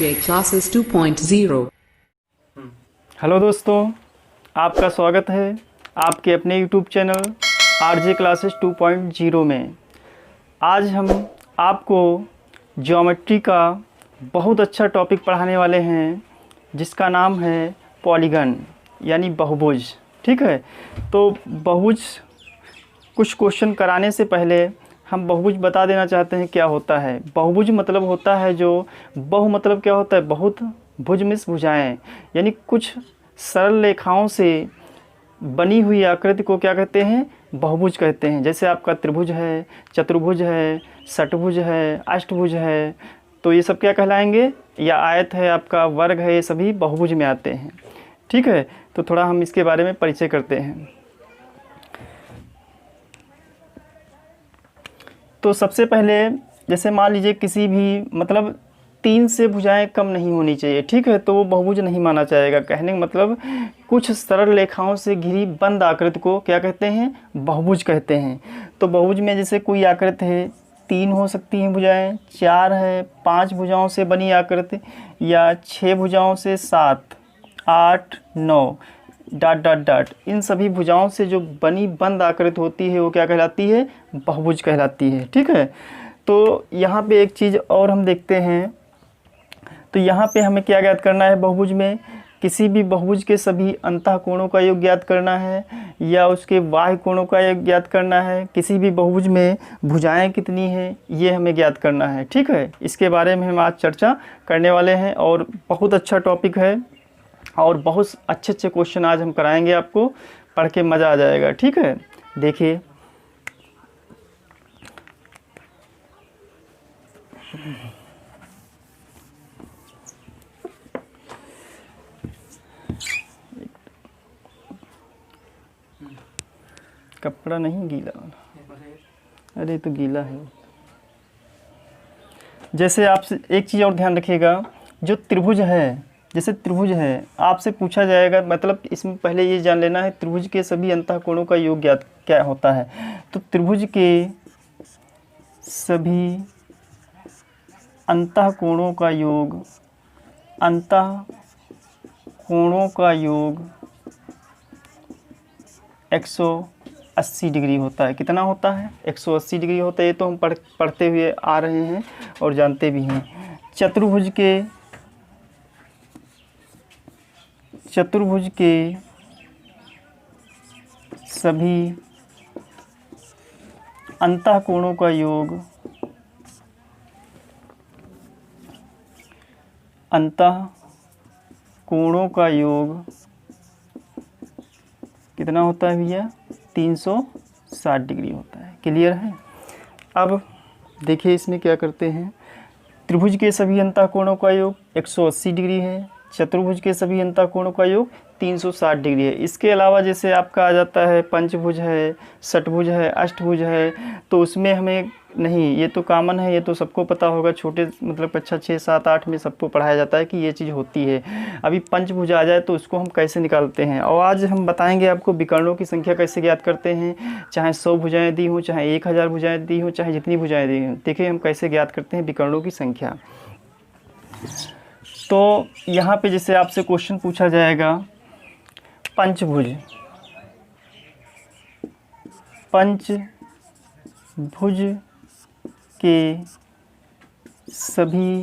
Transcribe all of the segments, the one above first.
RJ Classes 2.0। Hello दोस्तों, आपका स्वागत है आपके अपने YouTube चैनल RJ Classes 2.0 में। आज हम आपको ज्योमेट्री का बहुत अच्छा टॉपिक पढ़ाने वाले हैं जिसका नाम है पॉलीगन यानी बहुभुज। ठीक है, तो बहुभुज कुछ क्वेश्चन कराने से पहले हम बहुभुज बता देना चाहते हैं क्या होता है। बहुभुज मतलब होता है जो बहु मतलब क्या होता है बहुत, भुज में भुजाएँ, यानी कुछ सरल रेखाओं से बनी हुई आकृति को क्या कहते हैं, बहुभुज कहते हैं। जैसे आपका त्रिभुज है, चतुर्भुज है, षटभुज है, अष्टभुज है, तो ये सब क्या कहलाएंगे, या आयत है आपका, वर्ग है, ये सभी बहुभुज में आते हैं। ठीक है, तो थोड़ा हम इसके बारे में परिचय करते हैं। तो सबसे पहले जैसे मान लीजिए किसी भी मतलब 3 से भुजाएं कम नहीं होनी चाहिए। ठीक है, तो वो बहुभुज नहीं माना जाएगा। कहने का मतलब कुछ सरल रेखाओं से घिरी बंद आकृति को क्या कहते हैं, बहुभुज कहते हैं। तो बहुभुज में जैसे कोई आकृति है, 3 हो सकती हैं भुजाएं, 4 है, 5 भुजाओं से बनी आकृति, या 6 भुजाओं से 7, 8, 9 डॉट डॉट डॉट, इन सभी भुजाओं से जो बनी बंद आकृति होती है वो क्या कहलाती है, बहुभुज कहलाती है। ठीक है, तो यहाँ पे एक चीज़ और हम देखते हैं। तो यहाँ पे हमें क्या ज्ञात करना है, बहुभुज में किसी भी बहुभुज के सभी अंतः कोणों का योग ज्ञात करना है या उसके बाह्य कोणों का योग ज्ञात करना है। किसी भी बहुभुज में भुजाएं कितनी हैं ये हमें ज्ञात करना है। ठीक है, इसके बारे में हम आज चर्चा करने वाले हैं और बहुत अच्छा टॉपिक है और बहुत अच्छे अच्छे क्वेश्चन आज हम कराएंगे आपको, पढ़ के मज़ा आ जाएगा। ठीक है, देखिए कपड़ा नहीं गीला, अरे तो गीला है। जैसे आपसे एक चीज़ और ध्यान रखिएगा, जो त्रिभुज है, जैसे त्रिभुज है आपसे पूछा जाएगा, मतलब इसमें पहले ये जान लेना है त्रिभुज के सभी अंतः कोणों का योग ज्ञात क्या होता है। तो त्रिभुज के सभी अंतः कोणों का योग, अंतः कोणों का योग 180 डिग्री होता है। कितना होता है, 180 डिग्री होता है। ये तो हम पढ़ते हुए आ रहे हैं और जानते भी हैं। चतुर्भुज के सभी अंतः कोणों का योग, अंतः कोणों का योग कितना होता है भैया, 360 डिग्री होता है। क्लियर है। अब देखिए इसमें क्या करते हैं, त्रिभुज के सभी अंतः कोणों का योग 180 डिग्री है, चतुर्भुज के सभी अंतः कोणों का योग 360 डिग्री है। इसके अलावा जैसे आपका आ जाता है पंचभुज है, षटभुज है, अष्टभुज है, तो उसमें हमें नहीं, ये तो कॉमन है, ये तो सबको पता होगा, छोटे मतलब कक्षा 6, 7, 8 में सबको पढ़ाया जाता है कि ये चीज़ होती है। अभी पंचभुज आ जाए तो उसको हम कैसे निकालते हैं, और आज हम बताएंगे आपको विकर्णों की संख्या कैसे ज्ञात करते हैं, चाहे 100 भुजाएँ दी हों, चाहे 1000 भुजाएँ दी हों, चाहे जितनी भुजाएँ दी हों। देखिए हम कैसे ज्ञात करते हैं विकर्णों की संख्या। तो यहाँ पे जैसे आपसे क्वेश्चन पूछा जाएगा, पंचभुज, पंचभुज के सभी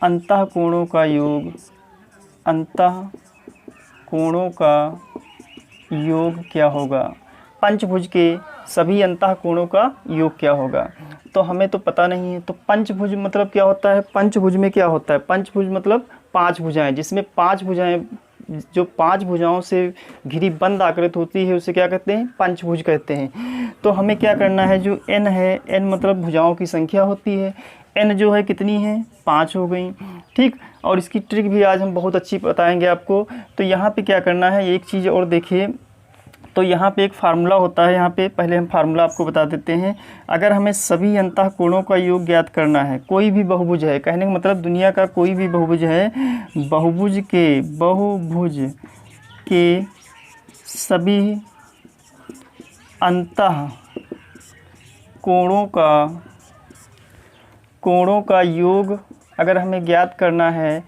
अंतः कोणों का योग, अंतः कोणों का योग क्या होगा, पंचभुज के सभी अंतः कोणों का योग क्या होगा। तो हमें तो पता नहीं है, तो पंचभुज मतलब क्या होता है, पंचभुज में क्या होता है, पंचभुज मतलब 5 भुजाएं, जिसमें 5 भुजाएं, जो 5 भुजाओं से घिरी बंद आकृति होती है उसे क्या कहते हैं, पंचभुज कहते हैं। तो हमें क्या करना है, जो n है, n मतलब भुजाओं की संख्या होती है, n जो है कितनी है, 5 हो गई। ठीक, और इसकी ट्रिक भी आज हम बहुत अच्छी बताएंगे आपको। तो यहाँ पे क्या करना है, एक चीज़ और देखिए, तो यहाँ पे एक फार्मूला होता है। यहाँ पे पहले हम फार्मूला आपको बता देते हैं। अगर हमें सभी अंतः कोणों का योग ज्ञात करना है, कोई भी बहुभुज है, कहने का मतलब दुनिया का कोई भी बहुभुज है, बहुभुज के सभी अंतः कोणों का योग अगर हमें ज्ञात करना है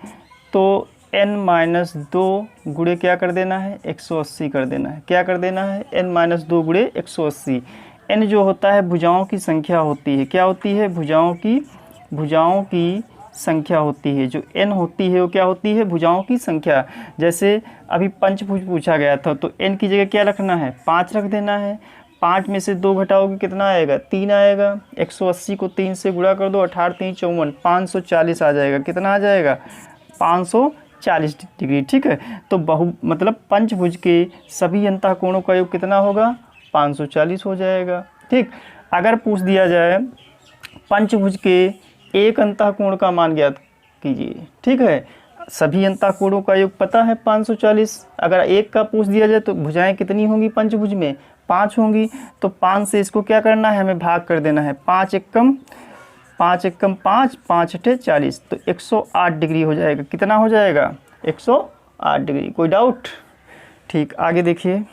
तो n-2 गुणे क्या कर देना है, 180 कर देना है। क्या कर देना है, n-2 गुणे 180। n जो होता है भुजाओं की संख्या होती है। क्या होती है, भुजाओं की संख्या होती है। जो n होती है वो क्या होती है, भुजाओं की संख्या। जैसे अभी पंचभुज पूछा गया था तो n की जगह क्या रखना है, 5 रख देना है। 5 में से 2 घटाओगे कितना आएगा, 3 आएगा। 180 को 3 से गुणा कर दो, 18 3 54, 540 आ जाएगा। कितना आ जाएगा, 540 डिग्री। ठीक है, तो मतलब पंचभुज के सभी अंतःकोणों का योग कितना होगा, 540 हो जाएगा। ठीक, अगर पूछ दिया जाए पंचभुज के एक अंतःकोण का मान ज्ञात कीजिए। ठीक है, सभी अंतःकोणों का योग पता है 540। अगर एक का पूछ दिया जाए तो भुजाएं कितनी होंगी पंचभुज में, 5 होंगी। तो 5 से इसको क्या करना है, हमें भाग कर देना है। 5 एकम 5, 5 अठे 40, तो 108 डिग्री हो जाएगा। कितना हो जाएगा, 108 डिग्री। कोई डाउट? ठीक, आगे देखिए।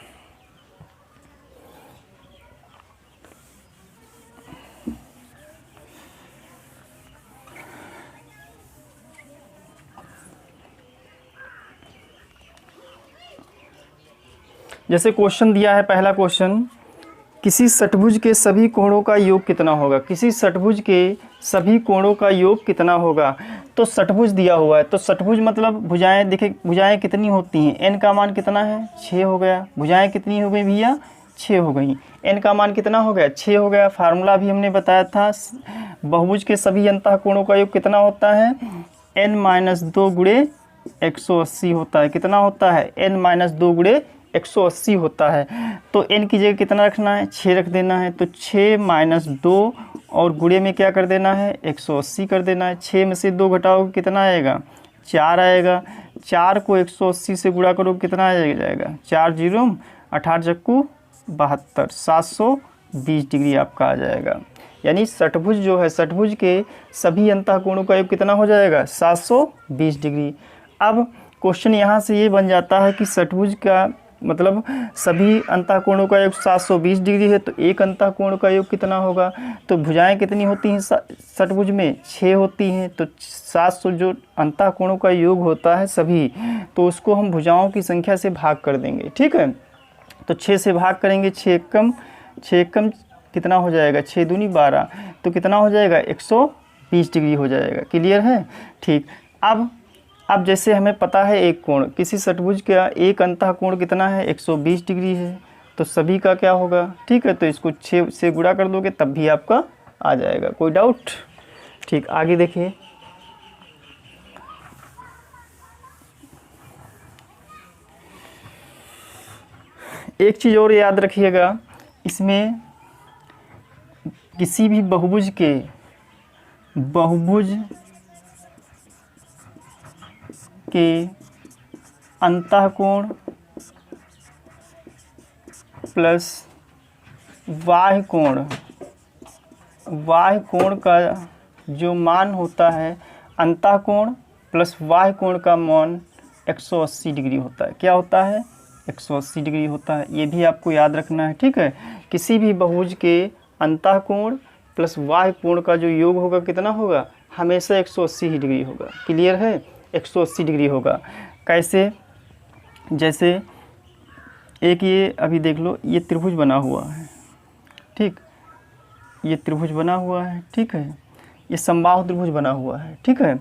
जैसे क्वेश्चन दिया है, पहला क्वेश्चन, किसी षटभुज के सभी कोणों का योग कितना होगा। किसी षटभुज के सभी कोणों का योग कितना होगा। तो षटभुज दिया हुआ है, तो षटभुज मतलब भुजाएं, देखिए भुजाएं कितनी होती हैं, n का मान कितना है, 6 हो गया। भुजाएं कितनी हो गई भैया, 6 हो गई। n का मान कितना हो गया, 6 हो गया। फार्मूला भी हमने बताया था, बहुभुज के सभी अंतःकोणों का योग कितना होता है, n-2 गुणे 180 होता है। कितना होता है, n-2 गुणे 180 होता है। तो n की जगह कितना रखना है, 6 रख देना है। तो 6 - 2 और गुणे में क्या कर देना है, 180 कर देना है। 6 में से 2 घटाओगे कितना आएगा, 4 आएगा। 4 को 180 से गुणा करो कितना आ जाएगा, 4 जीरो 18 चक्कू 72, 720 डिग्री आपका आ जाएगा। यानी षटभुज जो है, षटभुज के सभी अंतःकोणों का योग कितना हो जाएगा, 720 डिग्री। अब क्वेश्चन यहाँ से ये बन जाता है कि षटभुज का मतलब सभी अंतःकोणों का योग 720 डिग्री है, तो एक अंतःकोण का योग कितना होगा। तो भुजाएं कितनी होती हैं षटभुज में, 6 होती हैं। तो 700 जो अंतःकोणों का योग होता है सभी, तो उसको हम भुजाओं की संख्या से भाग कर देंगे। ठीक है, तो 6 से भाग करेंगे, 6 एकम कितना हो जाएगा, 6 दूनी 12, तो कितना हो जाएगा, 120 डिग्री हो जाएगा। क्लियर है? ठीक, अब जैसे हमें पता है एक कोण, किसी षटभुज का एक अंतःकोण कितना है, 120 डिग्री है। तो सभी का क्या होगा, ठीक है, तो इसको 6 से गुणा कर दोगे तब भी आपका आ जाएगा। कोई डाउट? ठीक, आगे देखिए। एक चीज़ और याद रखिएगा, इसमें किसी भी बहुभुज के अंतःकोण प्लस बाह्य कोण का जो मान होता है, अंतःकोण प्लस बाह्य कोण का मान 180 डिग्री होता है। क्या होता है, 180 डिग्री होता है। ये भी आपको याद रखना है। ठीक है, किसी भी बहुभुज के अंतःकोण प्लस बाह्य कोण का जो योग होगा कितना होगा, हमेशा 180 ही डिग्री होगा। क्लियर है, 180 डिग्री होगा। कैसे, जैसे एक ये अभी देख लो, ये त्रिभुज बना हुआ है। ठीक, ये त्रिभुज बना हुआ है। ठीक है, ये समबाहु त्रिभुज बना हुआ है। ठीक है,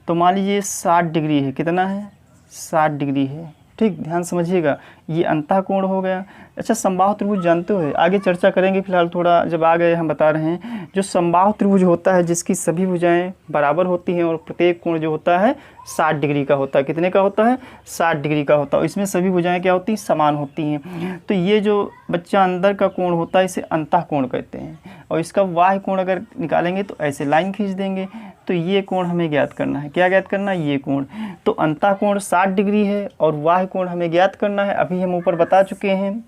तो मान लीजिए 60 डिग्री है। कितना है, 60 डिग्री है। ठीक, ध्यान समझिएगा, ये अंतःकोण हो गया। अच्छा, समबाहु त्रिभुज जानते हो, आगे चर्चा करेंगे, फिलहाल थोड़ा जब आ गए हम बता रहे हैं। जो समबाहु त्रिभुज होता है, जिसकी सभी भुजाएं बराबर होती हैं और प्रत्येक कोण जो होता है 60 डिग्री का होता है। कितने का होता है, 60 डिग्री का होता है। इसमें सभी भुजाएं क्या होती हैं, समान होती हैं। तो ये जो बच्चा अंदर का कोण होता है इसे अंतःकोण कहते हैं। और इसका बाह्य कोण अगर निकालेंगे तो ऐसे लाइन खींच देंगे। तो ये कोण हमें ज्ञात करना है। क्या ज्ञात करना है, ये कोण। तो अंतःकोण 60 डिग्री है और बाह्य कोण हमें ज्ञात करना है। अभी हम ऊपर बता चुके हैं,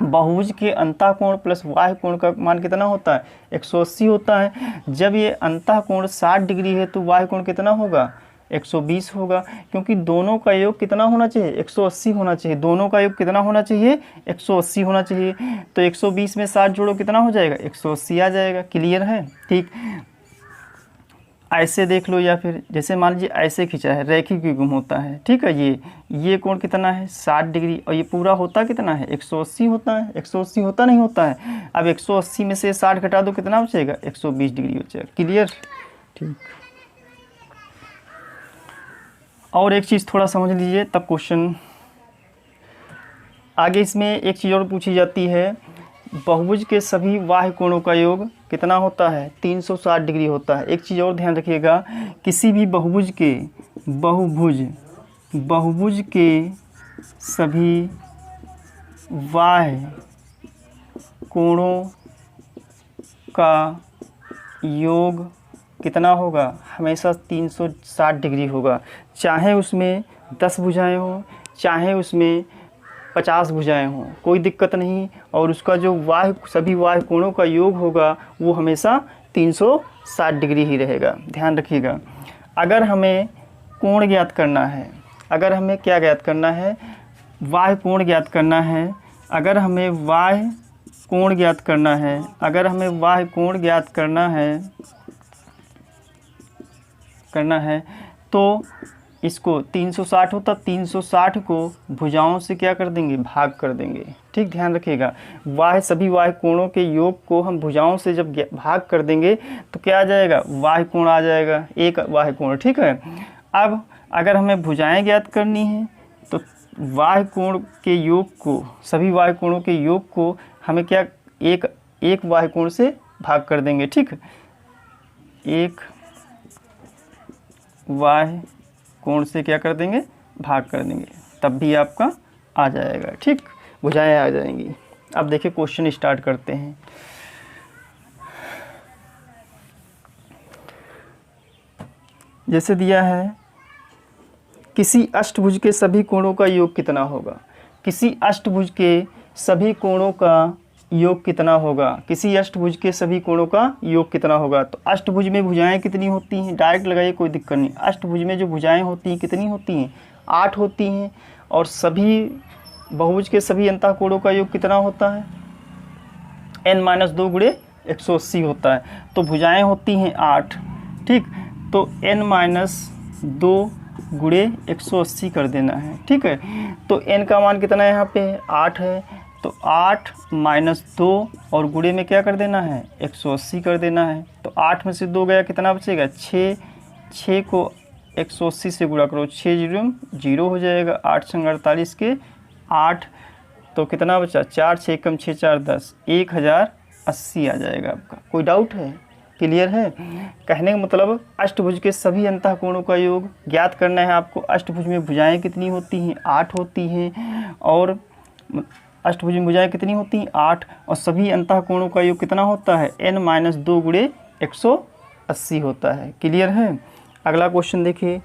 बहुभुज के अंतःकोण प्लस बाह्य कोण का मान कितना होता है, 180 होता है। जब ये अंतःकोण 60 डिग्री है तो बाह्य कोण कितना होगा, 120 होगा। क्योंकि दोनों का योग कितना होना चाहिए, 180 होना चाहिए। दोनों का योग कितना होना चाहिए, 180 होना चाहिए। तो 120 में 60 जोड़ो कितना हो जाएगा, 180 आ जाएगा। क्लियर है? ठीक, ऐसे देख लो, या फिर जैसे मान लीजिए ऐसे खींचा है, रैखिक युग्म होता है, ठीक है। ये कोण कितना है 60 डिग्री, और ये पूरा होता कितना है 180 होता है। 180 होता नहीं होता है। अब 180 में से 60 घटा दो, कितना बचेगा 120 डिग्री बचेगा। क्लियर, ठीक। और एक चीज़ थोड़ा समझ लीजिए तब क्वेश्चन आगे। इसमें एक चीज़ और पूछी जाती है, बहुभुज के सभी बाह्य कोणों का योग कितना होता है 360 डिग्री होता है। एक चीज़ और ध्यान रखिएगा, किसी भी बहुभुज के सभी बाह्य कोणों का योग कितना होगा, हमेशा 360 डिग्री होगा। चाहे उसमें 10 भुजाएं हो, चाहे उसमें 50 भुजाएं हों, कोई दिक्कत नहीं। और उसका जो सभी बाह्य कोणों का योग होगा वो हमेशा 360 डिग्री ही रहेगा। ध्यान रखिएगा। अगर हमें कोण ज्ञात करना है, अगर हमें क्या ज्ञात करना है, बाह्य कोण ज्ञात करना है, अगर हमें बाह्य कोण ज्ञात करना है, अगर हमें बाह्य कोण ज्ञात करना है तो इसको 360 होता, 360 को भुजाओं से क्या कर देंगे, भाग कर देंगे। ठीक, ध्यान रखिएगा। सभी बाह्य कोणों के योग को हम भुजाओं से जब भाग कर देंगे तो क्या आ जाएगा, बाह्य कोण आ जाएगा, एक बाह्य कोण। ठीक है। अब अगर हमें भुजाएं ज्ञात करनी है तो बाह्य कोण के योग को, सभी बाह्य कोणों के योग को हमें क्या, एक बाह्य कोण से भाग कर देंगे। ठीक, एक बाह्य कोण से क्या कर देंगे, भाग कर देंगे, तब भी आपका आ जाएगा। ठीक, भुजाएं आ जाएंगी। अब देखिए क्वेश्चन स्टार्ट करते हैं। जैसे दिया है, किसी अष्टभुज के सभी कोणों का योग कितना होगा। किसी अष्टभुज के सभी कोणों का योग कितना होगा, किसी अष्टभुज के सभी कोणों का योग कितना होगा। तो अष्टभुज में भुजाएं कितनी होती हैं, डायरेक्ट लगाइए, कोई दिक्कत नहीं। अष्टभुज में जो भुजाएं होती हैं कितनी होती हैं, 8 होती हैं। और सभी बहुभुज के सभी अंतः कोणों का योग कितना होता है, n-2 गुणे 180 होता है। तो भुजाएं होती हैं 8। ठीक, तो n-2 गुणे 180 कर देना है। ठीक है, तो n का मान कितना है, यहाँ पे 8 है, तो 8 - 2 और गुणे में क्या कर देना है, 180 कर देना है। तो 8 में से 2 गया, कितना बचेगा 6। 6 को 180 से गुणा करो, 6 0 हो जाएगा। 8 संग 48 के 8, तो कितना बचा, 4 6 कम 6 4 10, 1080 आ जाएगा आपका। कोई डाउट है, क्लियर है। कहने का मतलब अष्टभुज के सभी अंतः कोणों का योग ज्ञात करना है आपको। अष्टभुज में भुजाएं कितनी होती हैं, 8 होती हैं। और अष्टभुज में भुजाएं कितनी होती हैं, 8। और सभी अंतः कोणों का योग कितना होता है, n-2 गुणे 180 होता है। क्लियर है। अगला क्वेश्चन देखिए।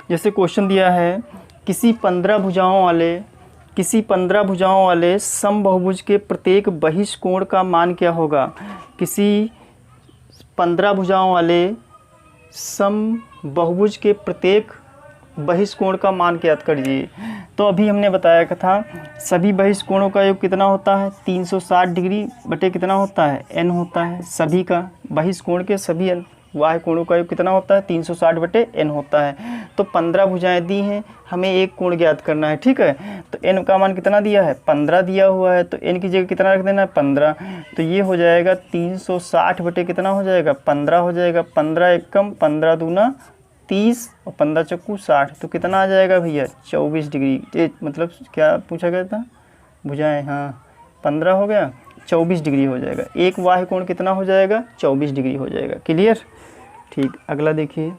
जैसे क्वेश्चन दिया है, किसी 15 भुजाओं वाले समबहुभुज के प्रत्येक बहिष्ठ कोण का मान क्या होगा। किसी 15 भुजाओं वाले समबहुभुज के प्रत्येक बहिष्ठ कोण का मान ज्ञात करिए। तो अभी हमने बताया था सभी बहिष्ठ कोणों का योग कितना होता है, 360 डिग्री बटे कितना होता है, n होता है। सभी का बहिष्ठ कोण के सभी बाह्य कोणों का योग कितना होता है, 360 बटे n होता है। तो 15 भुजाएं दी हैं, हमें एक कोण ज्ञात करना है। ठीक है, तो n का मान कितना दिया है, 15 दिया हुआ है, तो n की जगह कितना रख देना है, 15। तो ये हो जाएगा 360 बटे कितना हो जाएगा, 15 हो जाएगा। 15 एकम 15 दूना 30 और 15 चक्कू 60, तो कितना आ जाएगा भैया, 24 डिग्री। मतलब क्या पूछा गया था, भुजाएं, हाँ 15 हो गया, 24 डिग्री हो जाएगा। एक बाह्य कोण कितना हो जाएगा, 24 डिग्री हो जाएगा। क्लियर। ठीक, अगला देखिए।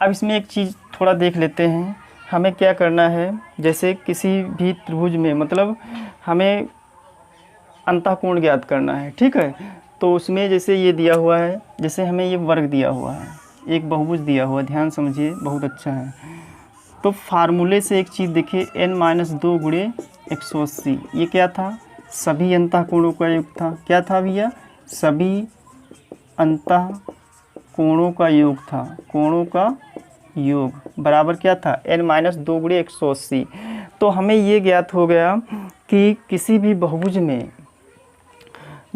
अब इसमें एक चीज़ थोड़ा देख लेते हैं, हमें क्या करना है। जैसे किसी भी त्रिभुज में मतलब हमें अंतःकोण ज्ञात करना है। ठीक है, तो उसमें जैसे ये दिया हुआ है, जैसे हमें ये वर्ग दिया हुआ है, एक बहुभुज दिया हुआ है, ध्यान समझिए, बहुत अच्छा है। तो फार्मूले से एक चीज़ देखिए, n-2 गुणे 180, ये क्या था, सभी अंतःकोणों का योग था। क्या था भैया, सभी अंतः कोणों का योग था, कोणों का योग बराबर क्या था, n माइनस 2 गुणे 180। तो हमें ये ज्ञात हो गया कि किसी भी बहुभुज में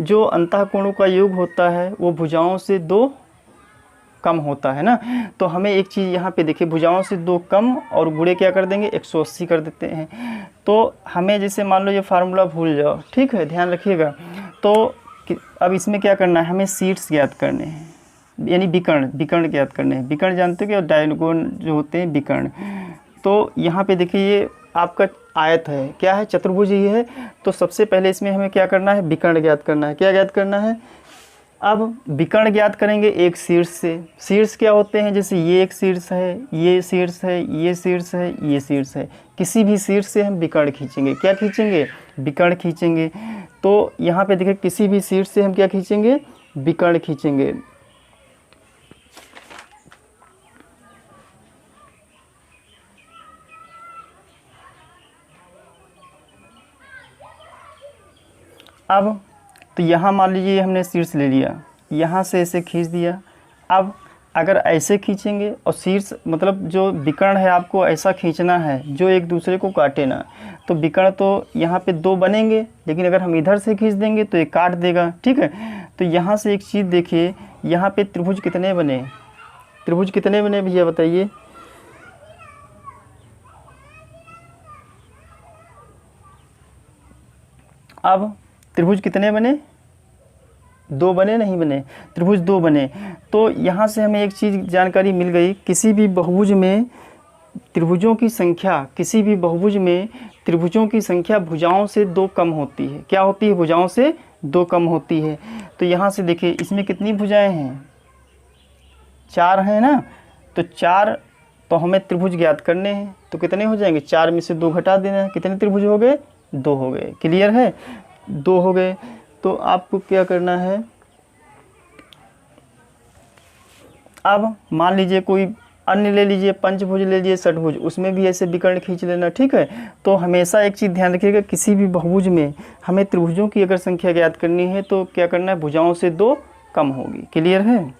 जो अंतःकोणों का योग होता है वो भुजाओं से 2 कम होता है ना। तो हमें एक चीज़ यहाँ पे देखिए, भुजाओं से 2 कम और गुणे क्या कर देंगे, 180 कर देते हैं। तो हमें जैसे मान लो ये फार्मूला भूल जाओ, ठीक है, ध्यान रखिएगा। तो अब इसमें क्या करना है, हमें शीर्ष ज्ञात करने हैं, यानी विकर्ण ज्ञात करने हैं। विकर्ण जानते हो कि डायगोन जो होते हैं विकर्ण। तो यहाँ पे देखिए ये आपका आयत है, क्या है, चतुर्भुज ही है। तो सबसे पहले इसमें हमें क्या करना है, विकर्ण ज्ञात करना है। क्या ज्ञात करना है, अब विकर्ण ज्ञात करेंगे एक शीर्ष से। शीर्ष क्या होते हैं, जैसे ये एक शीर्ष है, ये शीर्ष है, ये शीर्ष है, ये शीर्ष है। किसी भी शीर्ष से हम विकर्ण खींचेंगे, क्या खींचेंगे, विकर्ण खींचेंगे। तो यहाँ पे देखिए किसी भी शीर्ष से हम क्या खींचेंगे, विकर्ण खींचेंगे। अब तो यहाँ मान लीजिए हमने शीर्ष ले लिया, यहाँ से ऐसे खींच दिया। अब अगर ऐसे खींचेंगे और शीर्ष मतलब जो विकर्ण है आपको ऐसा खींचना है जो एक दूसरे को काटे ना। तो विकर्ण तो यहाँ पे 2 बनेंगे, लेकिन अगर हम इधर से खींच देंगे तो ये काट देगा, ठीक है। तो यहाँ से एक चीज़ देखिए, यहाँ पे त्रिभुज कितने बने, त्रिभुज कितने बने भैया बताइए। अब त्रिभुज कितने बने, 2 बने, नहीं बने, त्रिभुज 2 बने। तो यहाँ से हमें एक चीज़ जानकारी मिल गई, किसी भी बहुभुज में त्रिभुजों की संख्या, किसी भी बहुभुज में त्रिभुजों की संख्या भुजाओं से 2 कम होती है। क्या होती है, भुजाओं से 2 कम होती है। तो यहाँ से देखिए इसमें कितनी भुजाएं हैं, 4 हैं ना। तो 4, तो हमें त्रिभुज ज्ञात करने हैं। तो कितने हो जाएंगे, 4 में से 2 घटा देना है। कितने त्रिभुज हो गए, 2 हो गए। क्लियर है, 2 हो गए। तो आपको क्या करना है, अब मान लीजिए कोई अन्य ले लीजिए, पंचभुज ले लीजिए, षटभुज, उसमें भी ऐसे विकर्ण खींच लेना, ठीक है। तो हमेशा एक चीज़ ध्यान रखिएगा, किसी भी बहुभुज में हमें त्रिभुजों की अगर संख्या ज्ञात करनी है तो क्या करना है, भुजाओं से 2 कम होगी। क्लियर है।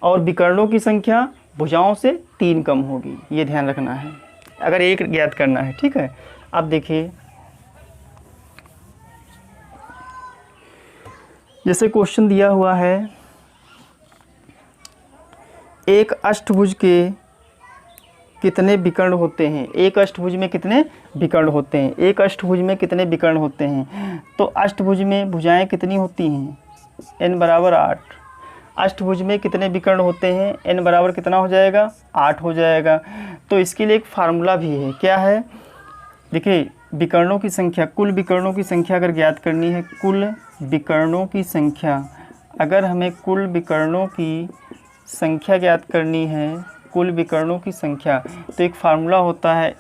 और विकर्णों की संख्या भुजाओं से 3 कम होगी, ये ध्यान रखना है अगर एक ज्ञात करना है, ठीक है। अब देखिए जैसे क्वेश्चन दिया हुआ है, एक अष्टभुज के कितने विकर्ण होते हैं, एक अष्टभुज में कितने विकर्ण होते हैं, एक अष्टभुज में कितने विकर्ण होते हैं। तो अष्टभुज में भुजाएं कितनी होती हैं, n बराबर 8। अष्टभुज में कितने विकर्ण होते हैं, n बराबर कितना हो जाएगा, 8 हो जाएगा। तो इसके लिए एक फार्मूला भी है, क्या है, देखिए विकर्णों की संख्या, कुल विकर्णों की संख्या अगर ज्ञात करनी है, कुल विकर्णों की संख्या, अगर हमें कुल विकर्णों की संख्या ज्ञात करनी है, कुल विकर्णों की संख्या, तो एक फार्मूला होता है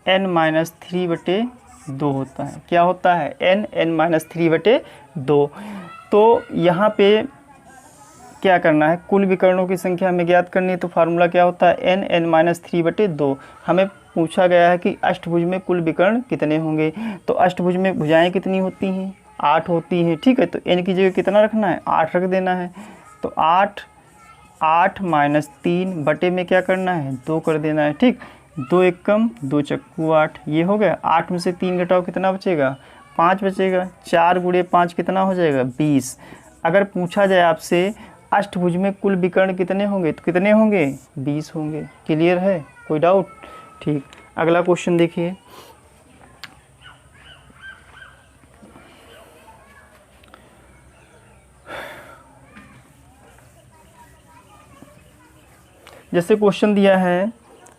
n-3/2 होता है। क्या होता है, n-3/2। तो यहाँ पे क्या करना है, कुल विकर्णों की संख्या हमें ज्ञात करनी है। तो फार्मूला क्या होता है, n-3/2। हमें पूछा गया है कि अष्टभुज में कुल विकर्ण कितने होंगे। तो अष्टभुज में भुजाएं कितनी होती हैं, 8 होती हैं, ठीक है। तो n की जगह कितना रखना है, 8 रख देना है। तो 8 - 3 बटे में क्या करना है, 2 कर देना है, ठीक। 2 एकम 2 चक्कू 8, ये हो गया। 8 में से 3 घटाओ कितना बचेगा, 5 बचेगा। 4 × 5 कितना हो जाएगा, 20। अगर पूछा जाए आपसे अष्टभुज में कुल विकर्ण कितने होंगे, तो कितने होंगे, 20 होंगे। क्लियर है, कोई डाउट, ठीक। अगला क्वेश्चन देखिए, जैसे क्वेश्चन दिया है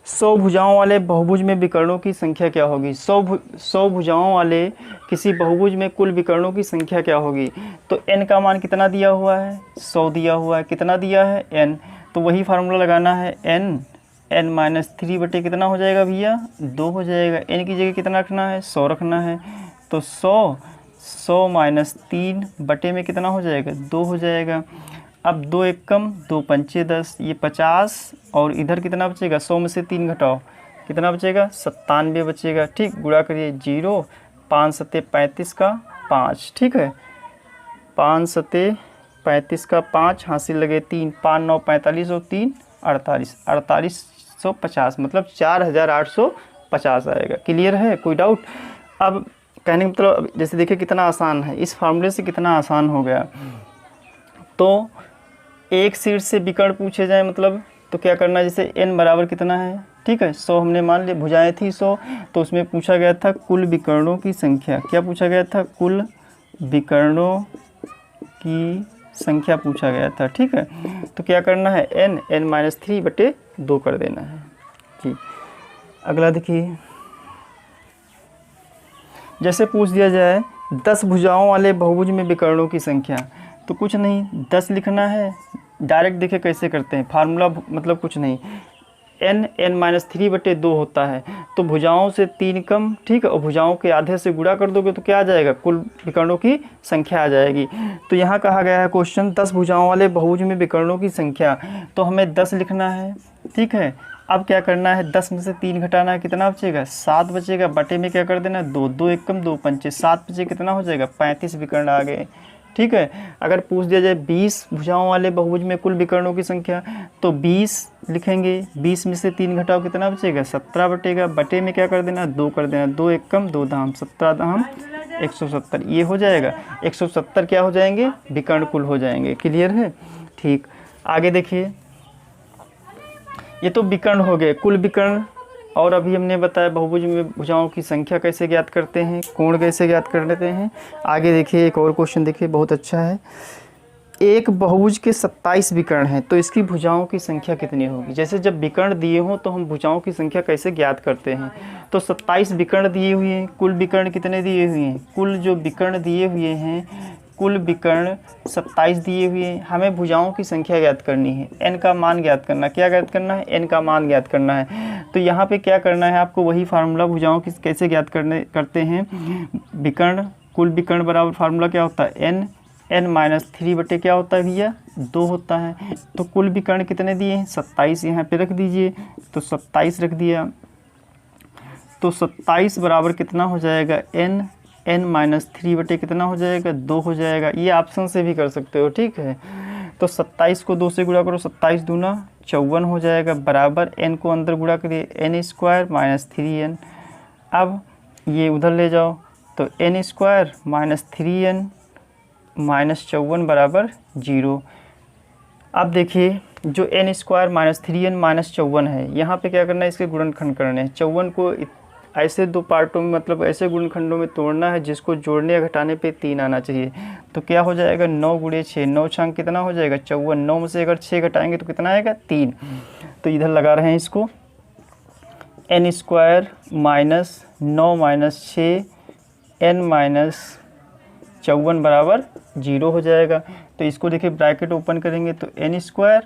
100 भुजाओं वाले बहुभुज में विकर्णों की संख्या क्या होगी। 100 भुजाओं वाले किसी बहुभुज में कुल विकर्णों की संख्या क्या होगी। तो n का मान कितना दिया हुआ है, 100 दिया हुआ है। कितना दिया है, n। तो वही फार्मूला लगाना है, n-3 बटे कितना हो जाएगा भैया, 2 हो जाएगा। n की जगह कितना रखना है, 100 रखना है। तो 100 - 3 बटे में कितना हो जाएगा, 2 हो जाएगा। अब 2 एकम 2 पंचे 10, ये 50। और इधर कितना बचेगा, 100 में से 3 घटाओ कितना बचेगा, 97 बचेगा, ठीक। गुणा करिए 0, 5 × 7 = 35 का 5, ठीक है। 5 × 7 = 35 का 5, हासिल लगे 3, 5 × 9 = 45 और 3 4850 मतलब 4850 आएगा। क्लियर है, कोई डाउट? अब कहने का मतलब जैसे देखिए कितना आसान है, इस फार्मूले से कितना आसान हो गया। तो एक सीट से विकर्ण पूछे जाए मतलब तो क्या करना है, जैसे n बराबर कितना है, ठीक है 100 हमने मान लिया, भुजाएं थी 100, तो उसमें पूछा गया था कुल विकर्णों की संख्या। क्या पूछा गया था? कुल विकर्णों की संख्या पूछा गया था, ठीक है। तो क्या करना है, n-3/2 कर देना है जी। अगला देखिए, जैसे पूछ दिया जाए 10 भुजाओं वाले बहुभुज में विकर्णों की संख्या, तो कुछ नहीं 10 लिखना है। डायरेक्ट देखिए कैसे करते हैं, फार्मूला मतलब कुछ नहीं, n-3/2 होता है, तो भुजाओं से 3 कम, ठीक है, और भुजाओं के आधे से गुणा कर दोगे तो क्या आ जाएगा, कुल विकर्णों की संख्या आ जाएगी। तो यहाँ कहा गया है क्वेश्चन 10 भुजाओं वाले बहुभुज में विकर्णों की संख्या, तो हमें 10 लिखना है, ठीक है। अब क्या करना है, 10 में से 3 घटाना है, कितना बचेगा 7 बचेगा, बटे में क्या कर देना 2, 2 एक कम 2 पंचे 7 बचे, कितना हो जाएगा 35 विकर्ण आ गए, ठीक है। अगर पूछ दिया जाए 20 भुजाओं वाले बहुभुज में कुल विकर्णों की संख्या, तो 20 लिखेंगे, 20 में से 3 घटाओ कितना बचेगा 17 बटेगा, बटे में क्या कर देना 2 कर देना, 2 एक कम 2 दाम 17 दाम 170, ये हो जाएगा 170 क्या हो जाएंगे, विकर्ण कुल हो जाएंगे। क्लियर है, ठीक। आगे देखिए, ये तो विकर्ण हो गए, कुल विकर्ण। और अभी हमने बताया बहुभुज में भुजाओं की संख्या कैसे ज्ञात करते हैं, कोण कैसे ज्ञात कर लेते हैं। आगे देखिए एक और क्वेश्चन देखिए, बहुत अच्छा है। एक बहुभुज के 27 विकर्ण हैं, तो इसकी भुजाओं की संख्या कितनी होगी। जैसे जब विकर्ण दिए हों तो हम भुजाओं की संख्या कैसे ज्ञात करते हैं। तो 27 विकर्ण दिए हुए हैं, कुल विकर्ण कितने दिए हुए हैं, कुल जो विकर्ण दिए हुए हैं, कुल विकर्ण 27 दिए हुए हैं, हमें भुजाओं की संख्या ज्ञात करनी है, n का मान ज्ञात करना। क्या ज्ञात करना है, n का मान ज्ञात करना है। तो यहाँ पे क्या करना है आपको, वही फार्मूला भुजाओं की कैसे ज्ञात करते हैं, विकर्ण कुल विकर्ण बराबर फार्मूला क्या होता है, n-3 बटे क्या होता है भैया 2 होता है। तो कुल विकर्ण कितने दिए हैं 27, यहाँ पे रख दीजिए, तो 27 रख दिया, तो 27 बराबर कितना हो जाएगा, n-3 बटे कितना हो जाएगा 2 हो जाएगा। ये ऑप्शन से भी कर सकते हो, ठीक है। तो 27 को 2 से गुणा करो, 27 दूना 54 हो जाएगा, बराबर n को अंदर गुणा करिए, n² - 3n। अब ये उधर ले जाओ, तो n² - 3n - 54 बराबर 0। अब देखिए जो n² - 3n - 54 है, यहाँ पे क्या करना है, इसके गुणनखंड करने हैं। 54 को ऐसे 2 पार्टों में मतलब ऐसे गुणनखंडों में तोड़ना है जिसको जोड़ने या घटाने पे 3 आना चाहिए। तो क्या हो जाएगा 9 × 6, 9 छंग कितना हो जाएगा 54, 9 में से अगर 6 घटाएंगे तो कितना आएगा 3। तो इधर लगा रहे हैं इसको, n² - 9 - 6 n - 54 बराबर 0 हो जाएगा। तो इसको देखिए ब्रैकेट ओपन करेंगे तो n²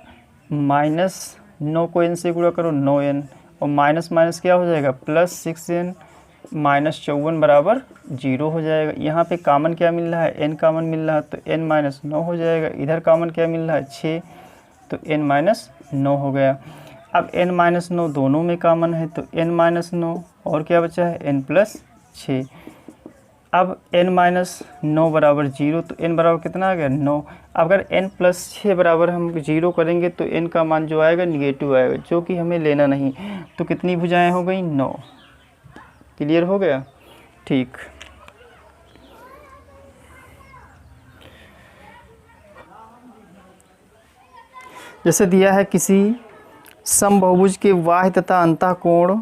- 9 को n से गुणा करो 9n, और माइनस माइनस क्या हो जाएगा +6n - 54 बराबर 0 हो जाएगा। यहाँ पे कॉमन क्या मिल रहा है, n कॉमन मिल रहा है, तो n - 9 हो जाएगा। इधर कॉमन क्या मिल रहा है 6, तो n - 9 हो गया। अब n - 9 दोनों में कॉमन है, तो n - 9 और क्या बचा है n + 6। अब n - 9 बराबर 0, तो n बराबर कितना आ गया 9। अगर n + 6 बराबर हम 0 करेंगे तो n का मान जो आएगा निगेटिव आएगा, जो कि हमें लेना नहीं। तो कितनी भुजाएं हो गई 9। क्लियर हो गया, ठीक। जैसे दिया है किसी समबहुभुज के बाह्य तथा अंतः कोण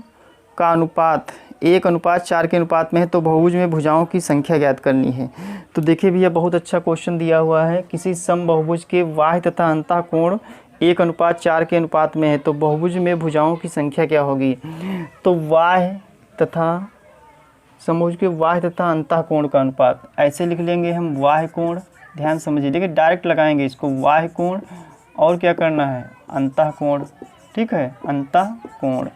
का अनुपात 1:4 के अनुपात में है, तो बहुभुज में भुजाओं की संख्या ज्ञात करनी है। तो देखिए भैया बहुत अच्छा क्वेश्चन दिया हुआ है, किसी समबहुभुज के बाह्य तथा अंतः कोण 1:4 के अनुपात में है, तो बहुभुज में भुजाओं की संख्या क्या होगी। तो बाह्य तथा समभुज के बाह्य तथा अंतः कोण का अनुपात ऐसे लिख लेंगे हम, बाह्य कोण, ध्यान समझिए, देखिए डायरेक्ट लगाएंगे इसको, बाह्य कोण और क्या करना है अंतः कोण, ठीक है, अंतः कोण।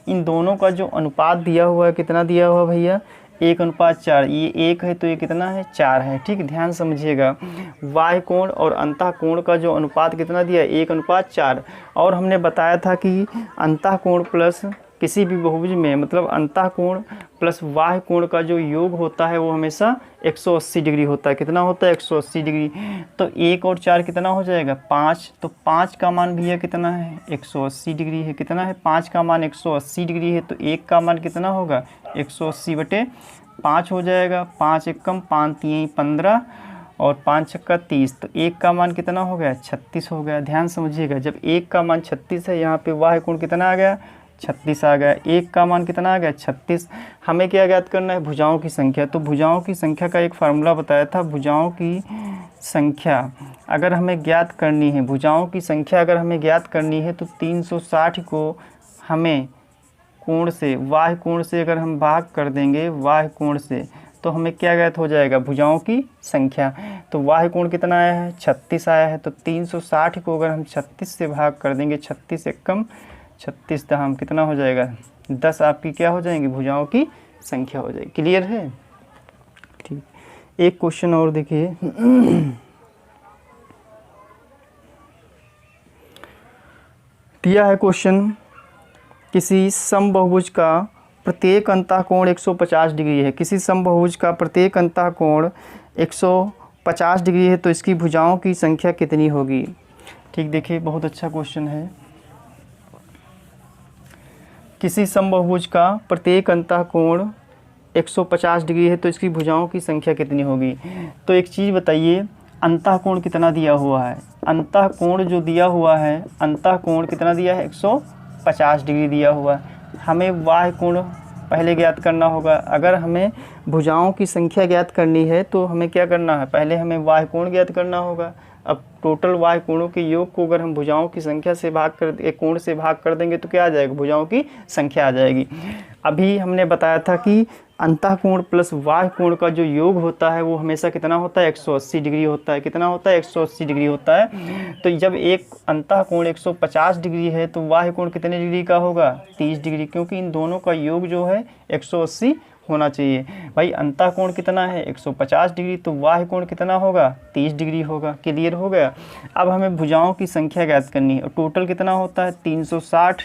इन दोनों का जो अनुपात दिया हुआ है, कितना दिया हुआ भैया 1:4, ये 1 है तो ये कितना है 4 है, ठीक। ध्यान समझिएगा, बाह्य कोण और अंतः कोण का जो अनुपात कितना दिया है 1:4। और हमने बताया था कि अंतः कोण प्लस किसी भी बहुभुज में मतलब अंतः कोण प्लस बाह्य कोण का जो योग होता है वो हमेशा 180 डिग्री होता है। कितना होता है? 180 डिग्री। तो 1 और 4 कितना हो जाएगा? 5। तो 5 का मान भैया कितना है? 180 डिग्री है। कितना है? 5 का मान 180 डिग्री है। तो 1 का मान कितना होगा? 180/5 हो जाएगा। 5 एकम 5 3 15 और 5 छक्का 30। तो 1 का मान कितना हो गया? 36 हो गया। ध्यान समझिएगा, जब 1 का मान 36 है, यहाँ पे बाह्य कोण कितना आ गया? 36 आ गया। 1 का मान कितना आ गया? 36। हमें क्या ज्ञात करना है? भुजाओं की संख्या। तो भुजाओं की संख्या का एक फार्मूला बताया था। भुजाओं की संख्या अगर हमें ज्ञात करनी है, भुजाओं की संख्या अगर हमें ज्ञात करनी है तो 360 को हमें कोण से, बाह्य कोण से अगर हम भाग कर देंगे, बाह्य कोण से, तो हमें क्या ज्ञात हो जाएगा? भुजाओं की संख्या। तो बाह्य कोण कितना आया है? 36 आया है। तो 360 को अगर हम 36 से भाग कर देंगे, 36 एकम 36 दहम कितना हो जाएगा? 10 आपकी क्या हो जाएंगी? भुजाओं की संख्या हो जाएगी। क्लियर है? ठीक। एक क्वेश्चन और देखिए। दिया है क्वेश्चन, किसी समबाहुभुज का प्रत्येक अंतःकोण 150 डिग्री है। किसी समबाहुभुज का प्रत्येक अंतःकोण 150 डिग्री है तो इसकी भुजाओं की संख्या कितनी होगी? ठीक, देखिए बहुत अच्छा क्वेश्चन है। किसी समबाहुभुज का प्रत्येक अंतःकोण 150 डिग्री है तो इसकी भुजाओं की संख्या कितनी होगी? तो एक चीज़ बताइए, अंतःकोण कितना दिया हुआ है? अंतःकोण जो दिया हुआ है, अंतःकोण कितना दिया है? 150 डिग्री दिया हुआ है। हमें बाह्य कोण पहले ज्ञात करना होगा। अगर हमें भुजाओं की संख्या ज्ञात करनी है तो हमें क्या करना है? पहले हमें बाह्य कोण ज्ञात करना होगा। अब टोटल बाह्य कोणों के योग को अगर हम भुजाओं की संख्या से भाग कर, एक कोण से भाग कर देंगे तो क्या आ जाएगा? भुजाओं की संख्या आ जाएगी। अभी हमने बताया था कि अंतःकोण प्लस बाह्य कोण का जो योग होता है वो हमेशा कितना होता है? 180 डिग्री होता है। कितना होता है? 180 डिग्री होता है। तो जब एक अंतःकोण 150 डिग्री है तो बाह्य कोण कितने डिग्री का होगा? 30 डिग्री, क्योंकि इन दोनों का योग जो है 180 होना चाहिए। भाई अंतःकोण कितना है? 150 डिग्री, तो बाह्य कोण कितना होगा? 30 डिग्री होगा। क्लियर हो गया? अब हमें भुजाओं की संख्या ज्ञात करनी है और टोटल कितना होता है? 360।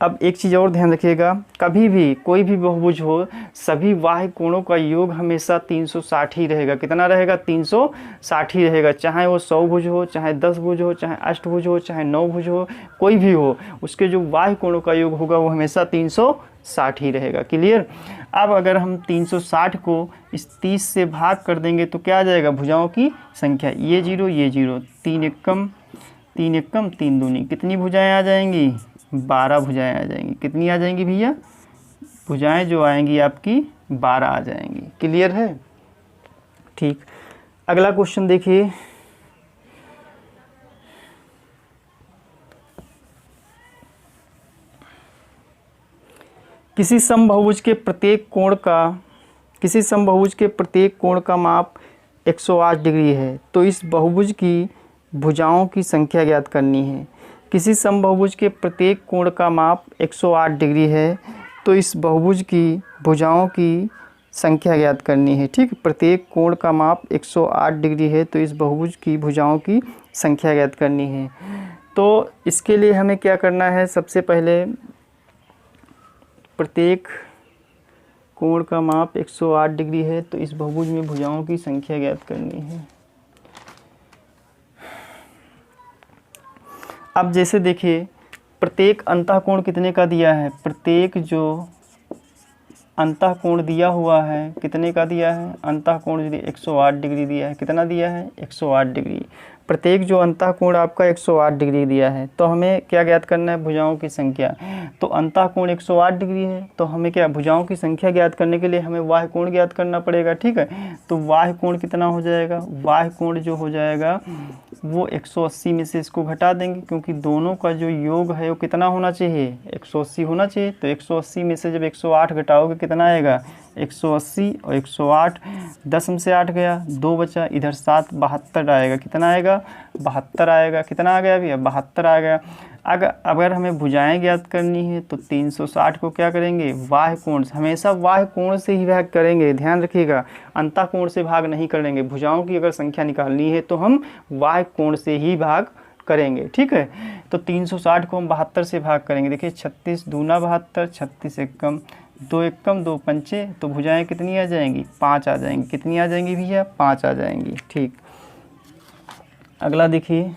अब एक चीज़ और ध्यान रखिएगा, कभी भी कोई भी बहुभुज हो, सभी बाह्य कोणों का योग हमेशा 360 ही रहेगा। कितना रहेगा? 360 ही रहेगा। चाहे वो 100 भुज हो, चाहे 10 भुज हो, चाहे अष्टभुज हो, चाहे 9 भुज हो, कोई भी हो, उसके जो बाह्य कोणों का योग होगा वो हमेशा 360 ही रहेगा। क्लियर? अब अगर हम 360 को इस 30 से भाग कर देंगे तो क्या आ जाएगा? भुजाओं की संख्या। ये 0 ये 0, 3 एकम 3 दूनी, कितनी भुजाएं आ जाएंगी? 12 भुजाएं आ जाएंगी। कितनी आ जाएंगी भैया? भुजाएं जो आएंगी आपकी 12 आ जाएंगी। क्लियर है? ठीक। अगला क्वेश्चन देखिए, किसी समबाहुभुज के प्रत्येक कोण का माप 108 डिग्री है तो इस बहुभुज की भुजाओं की संख्या ज्ञात करनी है। किसी समबाहुभुज के प्रत्येक कोण का माप 108 डिग्री है तो इस बहुभुज की भुजाओं की संख्या ज्ञात करनी है। ठीक, प्रत्येक कोण का माप 108 डिग्री है तो इस बहुभुज की भुजाओं की संख्या ज्ञात करनी है। तो इसके लिए हमें क्या करना है? सबसे पहले प्रत्येक कोण का माप 108 डिग्री है तो इस बहुभुज में भुजाओं की संख्या ज्ञात करनी है। अब जैसे देखिए, प्रत्येक अंतःकोण कितने का दिया है? प्रत्येक जो अंतःकोण दिया हुआ है कितने का दिया है? अंतःकोण यदि 108 डिग्री दिया है, कितना दिया है? 108 डिग्री। प्रत्येक जो अंतःकोण आपका 108 डिग्री दिया है तो हमें क्या ज्ञात करना है? भुजाओं की संख्या। तो अंतःकोण 108 डिग्री है तो हमें क्या, भुजाओं की संख्या ज्ञात करने के लिए हमें बाह्य कोण ज्ञात करना पड़ेगा। ठीक है, तो बाह्य कोण कितना हो जाएगा? बाह्य कोण जो हो जाएगा वो 180 में से इसको घटा देंगे, क्योंकि दोनों का जो योग है वो कितना होना चाहिए? 180 होना चाहिए। तो 180 में से जब 108 घटाओगे कितना आएगा? 180 और 108, 10 में से 8 गया, 2 बचा, इधर 7, 72 आएगा। कितना आएगा? 72 आएगा। कितना आ गया भैया? 72 आ गया। अगर हमें भुजाएं ज्ञात करनी है तो 360 को क्या करेंगे? बाह्य कोण, हमेशा बाह्य कोण से ही भाग करेंगे। ध्यान रखिएगा, अंतःकोण से भाग नहीं करेंगे। भुजाओं की अगर संख्या निकालनी है तो हम बाह्य कोण से ही भाग करेंगे। ठीक है, तो 360 को हम 72 से भाग करेंगे। देखिए 36 दूना 72, 36 एकम 2 एकम 2 पंचे, तो भुजाएं कितनी आ जाएंगी? 5 आ जाएंगी। कितनी आ जाएंगी भैया? 5 आ जाएंगी। ठीक, अगला देखिए,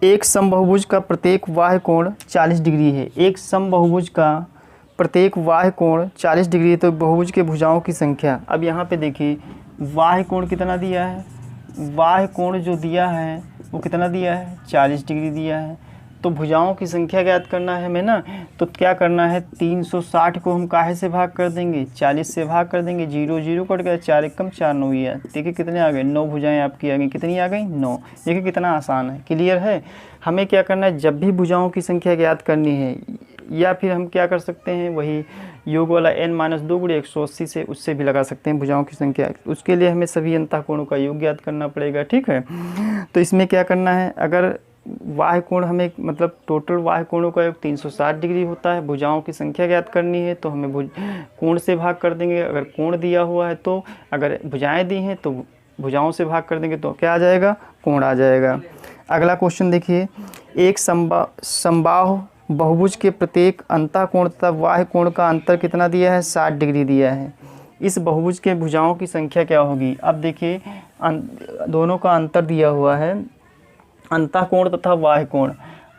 एक समबाहुभुज का प्रत्येक बाह्य कोण 40 डिग्री है। एक समबाहुभुज का प्रत्येक बाह्य कोण 40 डिग्री है, तो बहुभुज के भुजाओं की संख्या। अब यहाँ पे देखिए बाह्य कोण कितना दिया है, बाह्य कोण जो दिया है वो कितना दिया है? 40 डिग्री दिया है। तो भुजाओं की संख्या ज्ञात करना है हमें ना, तो क्या करना है? 360 को हम काहे से भाग कर देंगे? 40 से भाग कर देंगे। 0 0 कट गया, 4 एकम 4 9 ही है। देखिए कितने आ गए? 9 भुजाएं आपकी आ गई। कितनी आ गई? 9। देखिए कितना आसान है, क्लियर है। हमें क्या करना है? जब भी भुजाओं की संख्या ज्ञात करनी है, या फिर हम क्या कर सकते हैं, वही योग वाला n-2 गुणे 180 से उससे भी लगा सकते हैं भुजाओं की संख्या। उसके लिए हमें सभी अंतःकोणों का योग ज्ञात करना पड़ेगा। ठीक है, तो इसमें क्या करना है? अगर बाह्य कोण हमें मतलब टोटल बाह्य कोणों का योग 360 डिग्री होता है, भुजाओं की संख्या ज्ञात करनी है तो हमें कोण से भाग कर देंगे। अगर कोण दिया हुआ है तो, अगर भुजाएं दी हैं तो भुजाओं से भाग कर देंगे, तो क्या आ जाएगा? कोण आ जाएगा। अगला क्वेश्चन देखिए, एक समबाहु बहुभुज के प्रत्येक अंतःकोण तथा बाह्य कोण का अंतर कितना दिया है? 60 डिग्री दिया है। इस बहुभुज के भुजाओं की संख्या क्या होगी? अब देखिए दोनों का अंतर दिया हुआ है, अंतःकोण तथा बाह्य कोण।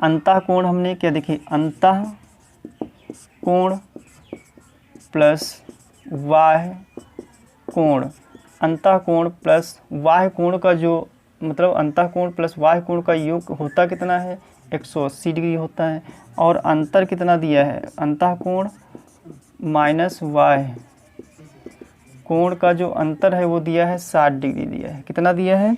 अंतःकोण हमने क्या देखिए, अंतःकोण प्लस बाह्य कोण, अंतःकोण प्लस बाह्य कोण का जो मतलब अंतःकोण प्लस बाह्य कोण का योग होता कितना है? 180 डिग्री होता है। और अंतर कितना दिया है? अंतःकोण माइनस बाह्य कोण का जो अंतर है वो दिया है 60 डिग्री दिया है। कितना दिया है?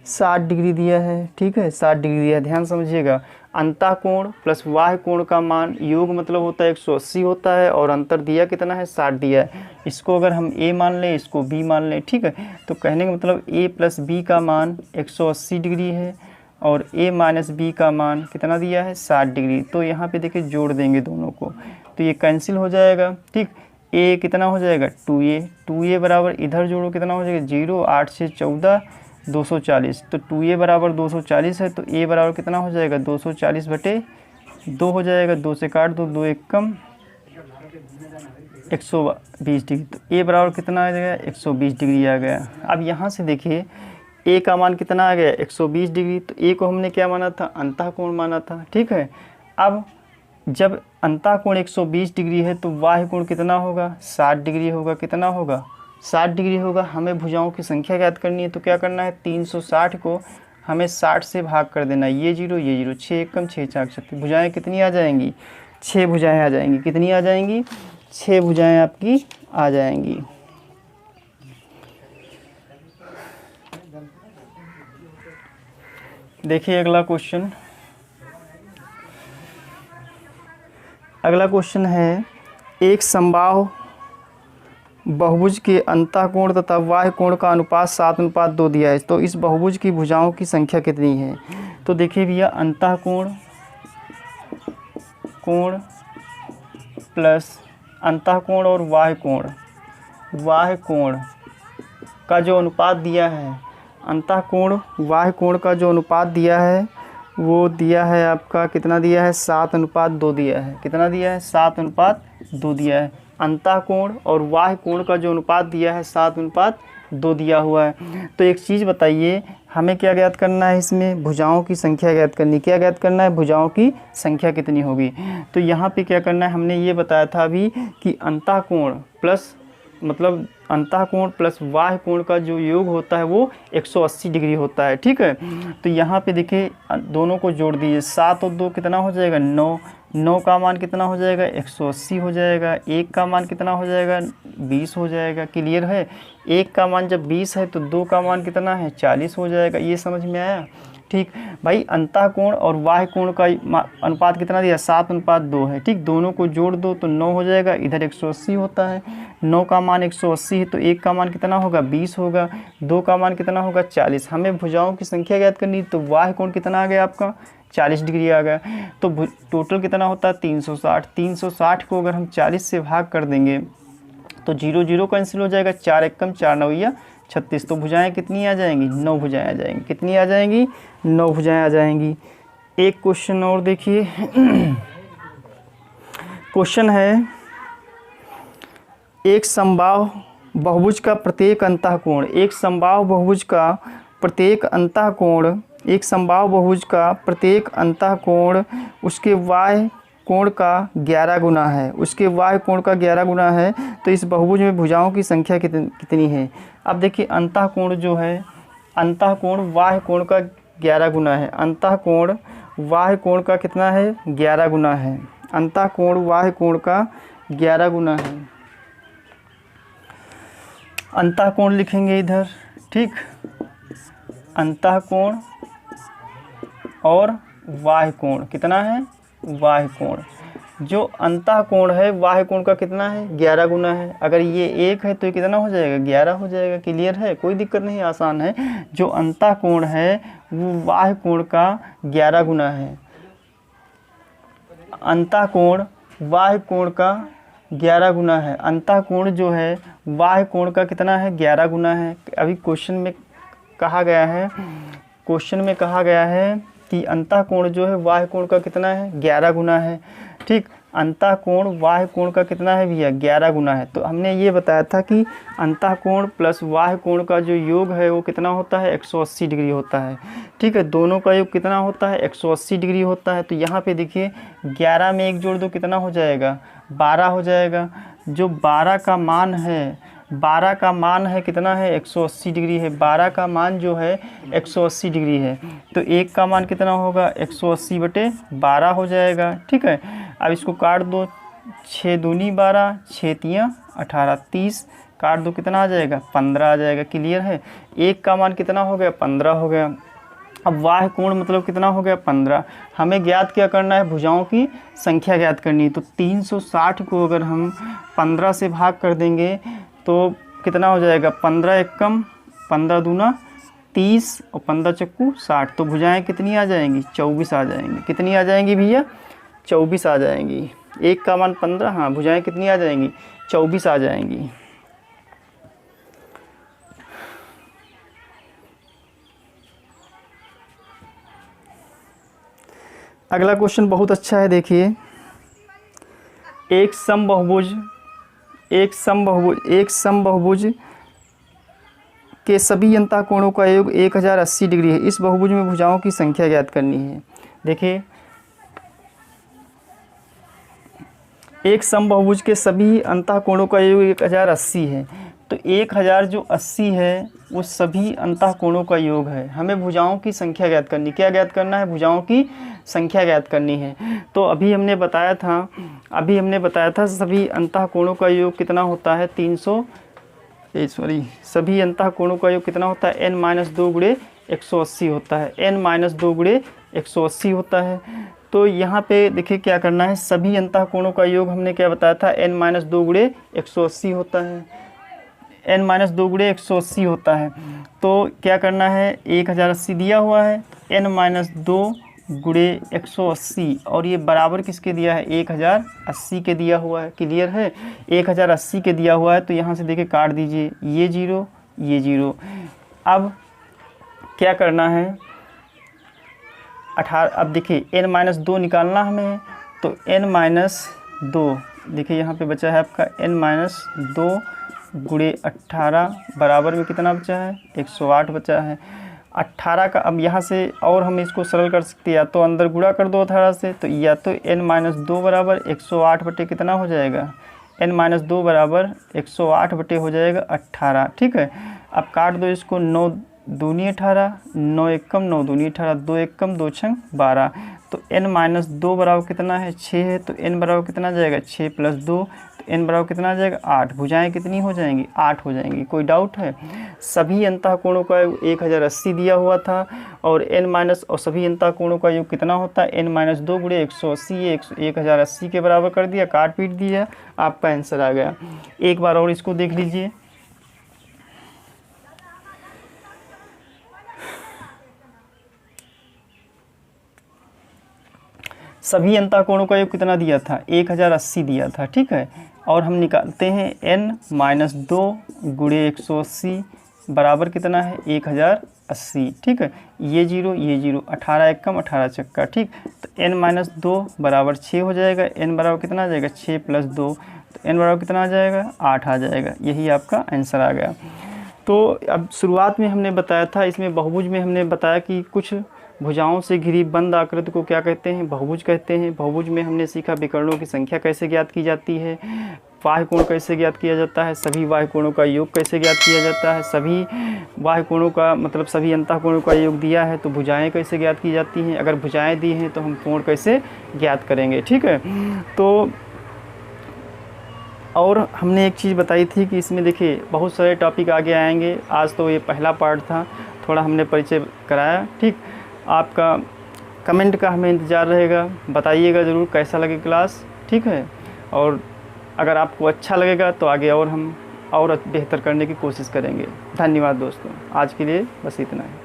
60 डिग्री दिया है। ठीक है, 60 डिग्री दिया है, ध्यान समझिएगा। अंतःकोण प्लस बाह्य कोण का मान योग मतलब होता है 180 होता है, और अंतर दिया कितना है? 60 दिया है। इसको अगर हम a मान लें, इसको b मान लें, ठीक है, तो कहने का मतलब a प्लस b का मान 180 डिग्री है, और a माइनस b का मान कितना दिया है? 60 डिग्री। तो यहाँ पे देखिए जोड़ देंगे दोनों को, तो ये कैंसिल हो जाएगा। ठीक, a कितना हो जाएगा? 2a बराबर इधर जोड़ो कितना हो जाएगा? 0, 8 से 14 240, तो 2a बराबर 240 है, तो a बराबर कितना हो जाएगा? 240/2 हो जाएगा। 2 से काट दो, 2 एकम 120 डिग्री, तो a बराबर कितना आ जाएगा? 120 डिग्री आ गया। अब यहाँ से देखिए a का मान कितना आ गया? 120 डिग्री। तो a को हमने क्या माना था? अंतःकोण माना था। ठीक है, अब जब अंतःकोण 120 डिग्री है तो बाह्य कोण कितना होगा? 60 डिग्री होगा। कितना होगा? 60 डिग्री होगा। हमें भुजाओं की संख्या ज्ञात करनी है, तो क्या करना है? 360 को हमें 60 से भाग कर देना। ये 0 ये 0, 6 एकम 6 4 36, भुजाएं कितनी आ जाएंगी? 6 भुजाएं आ जाएंगी। कितनी आ जाएंगी? 6 भुजाएं आपकी आ जाएंगी। देखिए अगला क्वेश्चन, अगला क्वेश्चन है, एक समबाहु बहुभुज के अंतःकोण तथा बाह्य कोण का अनुपात 7:2 दिया है, तो इस बहुभुज की भुजाओं की संख्या कितनी है? तो देखिए भैया, अंतःकोण प्लस अंतःकोण और बाह्य कोण का जो अनुपात दिया है, अंतःकोण बाह्य कोण का जो अनुपात दिया है वो दिया है आपका, कितना दिया है? 7:2 दिया है। कितना दिया है? 7:2 दिया है। अंतःकोण और बाह्य कोण का जो अनुपात दिया है 7:2 दिया हुआ है। तो एक चीज़ बताइए, हमें क्या ज्ञात करना है? इसमें भुजाओं की संख्या ज्ञात करनी। क्या ज्ञात करना है? भुजाओं की संख्या कितनी होगी। तो यहाँ पे क्या करना है? हमने ये बताया था अभी कि अंतःकोण प्लस मतलब अंतःकोण प्लस बाह्य कोण का जो योग होता है वो 180 डिग्री होता है। ठीक है, तो यहाँ पे देखिए दोनों को जोड़ दीजिए। 7 और 2 कितना हो जाएगा? 9। 9 का मान कितना हो जाएगा? 180 हो जाएगा। 1 का मान कितना हो जाएगा? 20 हो जाएगा। क्लियर है? 1 का मान जब 20 है तो 2 का मान कितना है? 40 हो जाएगा। ये समझ में आया? ठीक भाई, अंतःकोण और बाह्य कोण का अनुपात कितना दिया? 7:2 है। ठीक, दोनों को जोड़ दो तो 9 हो जाएगा। इधर 180 होता है, 9 का मान 180 है तो 1 का मान कितना होगा? 20 होगा। 2 का मान कितना होगा? 40। हमें भुजाओं की संख्या ज्ञात करनी, तो बाह्य कोण कितना आ गया आपका? 40 डिग्री आ गया। तो टोटल कितना होता है? 360। 360 को अगर हम 40 से भाग कर देंगे तो 0 0 कैंसिल हो जाएगा, 4 एकम 4 नौया 36। तो भुजाएं कितनी आ जाएंगी, 9 भुजाएं आ जाएंगी। कितनी आ जाएंगी, 9 भुजाएं आ जाएंगी। एक क्वेश्चन और देखिए। क्वेश्चन है, एक समबाहु बहुभुज का प्रत्येक अंतःकोण, एक समबाहु बहुभुज का प्रत्येक अंतःकोण, एक समबाहु बहुभुज का प्रत्येक अंतःकोण उसके बाह्य कोण का 11 गुना है, उसके बाह्य कोण का 11 गुना है। तो इस बहुभुज में भुजाओं की संख्या कितनी है। अब देखिए अंतःकोण जो है, अंतःकोण बाह्य कोण का 11 गुना है। अंतःकोण बाह्य कोण का कितना है, 11 गुना है। अंतःकोण बाह्य कोण का 11 गुना है। अंतःकोण लिखेंगे इधर, ठीक। अंतःकोण और बाह्य कोण कितना है, बाह्य कोण। जो अंतःकोण है बाह्य कोण का कितना है, 11 गुना है। अगर ये 1 है तो ये कितना हो जाएगा, 11 हो जाएगा। क्लियर है, कोई दिक्कत नहीं, आसान है। जो अंतःकोण है वो बाह्य कोण का 11 गुना है। अंतःकोण बाह्य कोण का 11 गुना है। अंतःकोण जो है बाह्य कोण का कितना है, 11 गुना है। अभी क्वेश्चन में कहा गया है, क्वेश्चन में कहा गया है कि अंतःकोण जो है बाह्य कोण का कितना है, 11 गुना है, ठीक। अंतःकोण बाह्य कोण का कितना है भैया, 11 गुना है। तो हमने ये बताया था कि अंतःकोण प्लस बाह्य कोण का जो योग है वो कितना होता है, 180 डिग्री होता है, ठीक है। दोनों का योग कितना होता है, 180 डिग्री होता है। तो यहाँ पे देखिए 11 में 1 जोड़ दो कितना हो जाएगा, 12 हो जाएगा। जो 12 का मान है, 12 का मान है कितना है, 180 डिग्री है। 12 का मान जो है 180 डिग्री है। तो 1 का मान कितना होगा, 180/12 हो जाएगा, ठीक है। अब इसको काट दो, 6 दूनी 12, 6 तियाँ 18, 30 काट दो कितना आ जाएगा, 15 आ जाएगा। क्लियर है। 1 का मान कितना हो गया, 15 हो गया। अब बाह्य कोण मतलब कितना हो गया, 15। हमें ज्ञात क्या करना है, भुजाओं की संख्या ज्ञात करनी है। तो 360 को अगर हम 15 से भाग कर देंगे तो कितना हो जाएगा, 15 एकम 15 दूना 30 और 15 चक्कू 60। तो भुजाएं कितनी आ जाएंगी, 24 आ जाएंगी। कितनी आ जाएंगी भैया, 24 आ जाएंगी। 1 का मान 15, हाँ, भुजाएं कितनी आ जाएंगी, 24 आ जाएंगी। अगला क्वेश्चन बहुत अच्छा है, देखिए। एक समबहुभुज के सभी अंतःकोणों का योग 1080 डिग्री है। इस बहुभुज में भुजाओं की संख्या ज्ञात करनी है। देखिए एक समबहुभुज के सभी अंतःकोणों का योग 1080 है। तो 1000 जो 80 है वो सभी अंतःकोणों का योग है। हमें भुजाओं की संख्या ज्ञात करनी, क्या ज्ञात करना है, भुजाओं की संख्या ज्ञात करनी है। तो अभी हमने बताया था सभी अंतःकोणों का योग कितना होता है, सभी अंतःकोणों का योग कितना होता है, n-2 गुणे 180 होता है। n-2 गुणे 180 होता है। तो यहाँ पे देखिए क्या करना है, सभी अंतःकोणों का योग हमने क्या बताया था, n-2 गुणे 180 होता है। n-2 गुणे 180 होता है। तो क्या करना है, 1080 दिया हुआ है, n-2 गुणे 180 और ये बराबर किसके दिया है, 1080 के दिया हुआ है। क्लियर है, 1080 के दिया हुआ है। तो यहाँ से देखिए काट दीजिए, ये 0 ये 0। अब क्या करना है, 18। अब देखिए n-2 निकालना हमें, तो n-2 देखिए यहाँ पे बचा है आपका n-2 गुणे 18 बराबर में कितना बचा है, 108 बचा है। 18 का अब यहाँ से और हम इसको सरल कर सकते हैं, या तो अंदर गुणा कर दो 18 से, तो या तो n-2 बराबर 108 बटे कितना हो जाएगा, n-2 बराबर 108 बटे हो जाएगा 18, ठीक है। अब काट दो इसको, 9 दूनी 18, 9 एकम 9 दूनी 18, 2 एकम 2 छंग 12। तो n-2 बराबर कितना है, 6 है। तो n बराबर कितना आ जाएगा, 6 + 2, तो n बराबर कितना आ जाएगा, 8। भुजाएं कितनी हो जाएंगी, 8 हो जाएंगी। कोई डाउट है। सभी अंतःकोणों का योग 1080 दिया हुआ था और और सभी अंतःकोणों का योग कितना होता है, n-2 गुणे 180, 1080 के बराबर कर दिया, काट पीट दिया, आपका आंसर आ गया। एक बार और इसको देख लीजिए। सभी अंतःकोणों का योग कितना दिया था, 1080 दिया था, ठीक है। और हम निकालते हैं n माइनस 2 गुणे 180 बराबर कितना है 1080। ठीक है, ये जीरो 18 एकम 18 चक्का। ठीक, तो n माइनस 2 बराबर 6 हो जाएगा। n बराबर कितना आ जाएगा 6 प्लस 2, तो n बराबर कितना आ जाएगा 8 आ जाएगा। यही आपका आंसर आ गया। तो अब शुरुआत में हमने बताया था, इसमें बहुभुज में हमने बताया कि कुछ भुजाओं से घिरी बंद आकृति को क्या कहते हैं, बहुभुज कहते हैं। बहुभुज में हमने सीखा विकर्णों की संख्या कैसे ज्ञात की जाती है, बाह्य कोण कैसे ज्ञात किया जाता है, सभी बाह्य कोणों का योग कैसे ज्ञात किया जाता है, सभी बाह्य कोणों का मतलब सभी अंतः कोणों का योग दिया है तो भुजाएं कैसे ज्ञात की जाती हैं, अगर भुजाएं दी हैं तो हम कोण कैसे ज्ञात करेंगे। ठीक है, तो और हमने एक चीज़ बताई थी कि इसमें देखिए बहुत सारे टॉपिक आगे आएंगे। आज तो ये पहला पार्ट था, थोड़ा हमने परिचय कराया। ठीक, आपका कमेंट का हमें इंतज़ार रहेगा, बताइएगा ज़रूर कैसा लगे क्लास। ठीक है, और अगर आपको अच्छा लगेगा तो आगे और हम और बेहतर करने की कोशिश करेंगे। धन्यवाद दोस्तों, आज के लिए बस इतना है।